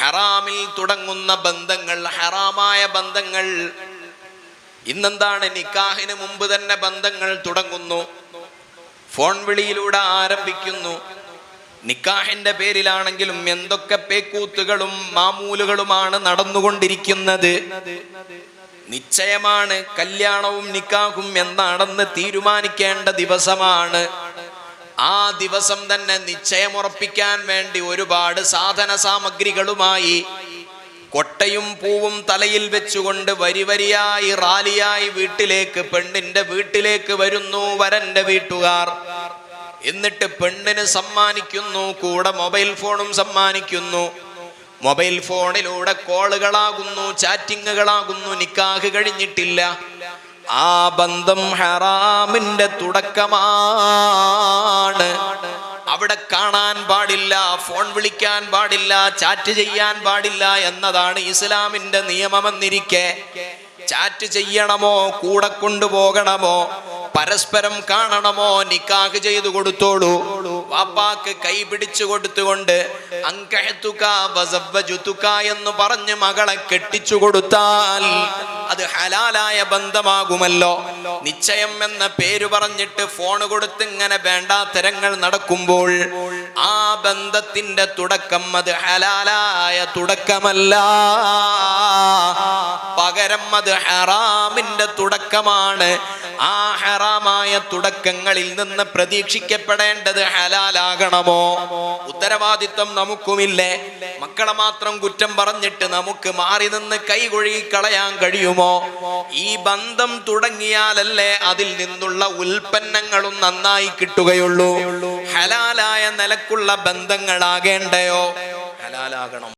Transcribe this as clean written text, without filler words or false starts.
ഹറാമിൽ തുടങ്ങുന്ന ബന്ധങ്ങൾ, ഹറാമായ ബന്ധങ്ങൾ. ഇന്നെന്താണ്? നിക്കാഹിന് മുമ്പ് തന്നെ ബന്ധങ്ങൾ തുടങ്ങുന്നു, ഫോൺ വിളിയിലൂടെ ആരംഭിക്കുന്നു. നിക്കാഹിന്റെ പേരിലാണെങ്കിലും എന്തൊക്കെ പേക്കൂത്തുകളും മാമൂലുകളുമാണ് നടന്നുകൊണ്ടിരിക്കുന്നത്. നിശ്ചയമാണ്, കല്യാണവും നിക്കാഹും എന്നാണെന്ന് തീരുമാനിക്കേണ്ട ദിവസമാണ്. ആ ദിവസം തന്നെ നിശ്ചയമുറപ്പിക്കാൻ വേണ്ടി ഒരുപാട് സാധന സാമഗ്രികളുമായി കൊട്ടയും പൂവും തലയിൽ വെച്ചുകൊണ്ട് വരിവരിയായി റാലിയായി വീട്ടിലേക്ക്, പെണ്ണിന്റെ വീട്ടിലേക്ക് വരുന്നു വരന്റെ വീട്ടുകാർ. എന്നിട്ട് പെണ്ണിന് സമ്മാനിക്കുന്നു, കൂടെ മൊബൈൽ ഫോണും സമ്മാനിക്കുന്നു. മൊബൈൽ ഫോണിലൂടെ കോളുകളാകുന്നു, ചാറ്റിങ്ങുകളാകുന്നു. നിക്കാഹ് കഴിഞ്ഞിട്ടില്ല. ആ ബന്ധം ഹറാമിന്റെ തുടക്കമാണ്. അവിടെ കാണാൻ പാടില്ല, ഫോൺ വിളിക്കാൻ പാടില്ല, ചാറ്റ് ചെയ്യാൻ പാടില്ല എന്നതാണ് ഇസ്ലാമിന്റെ നിയമമെന്നിരിക്കെ ചാറ്റ് ചെയ്യണമോ, കൂടെ കൊണ്ടുപോകണമോ, പരസ്പരം കാണണമോ? നിക്കാഹ് ചെയ്തു കൊടുത്തോളൂ. വാപ്പാക്ക് കൈ പിടിച്ചു കൊടുത്തുകൊണ്ട് അൻകഹതുക വസവ്വജതുക എന്ന് പറഞ്ഞ് മകളെ കെട്ടിച്ചു കൊടുത്താൽ അത് ഹലാലായ ബന്ധമാകുമല്ലോ. നിശ്ചയം എന്ന പേര് പറഞ്ഞിട്ട് ഫോൺ കൊടുത്ത് ഇങ്ങനെ വേണ്ടാത്തരങ്ങൾ നടക്കുമ്പോൾ ആ ബന്ധത്തിന്റെ തുടക്കം അത് ഹലാലായ തുടക്കമല്ല, പകരം അത് ഹറാമിന്റെ തുടക്കമാണ്. ആ ഹറാമായ തുടക്കങ്ങളിൽ നിന്ന് പ്രതീക്ഷിക്കപ്പെടേണ്ടത് ഹലാലാകണമോ? ഉത്തരവാദിത്വം നമുക്കുമില്ലേ? മക്കളെ മാത്രം കുറ്റം പറഞ്ഞിട്ട് നമുക്ക് മാറി നിന്ന് കൈകൊഴുകി കളയാൻ കഴിയുമോ? ഈ ബന്ധം തുടങ്ങിയാലല്ലേ അതിൽ നിന്നുള്ള ഉൽപ്പന്നങ്ങളും നന്നായി കിട്ടുകയുള്ളൂ. ഹലാലായ നിലക്കുള്ള ബന്ധങ്ങളാകേണ്ടയോ? ഹലാലാകണം.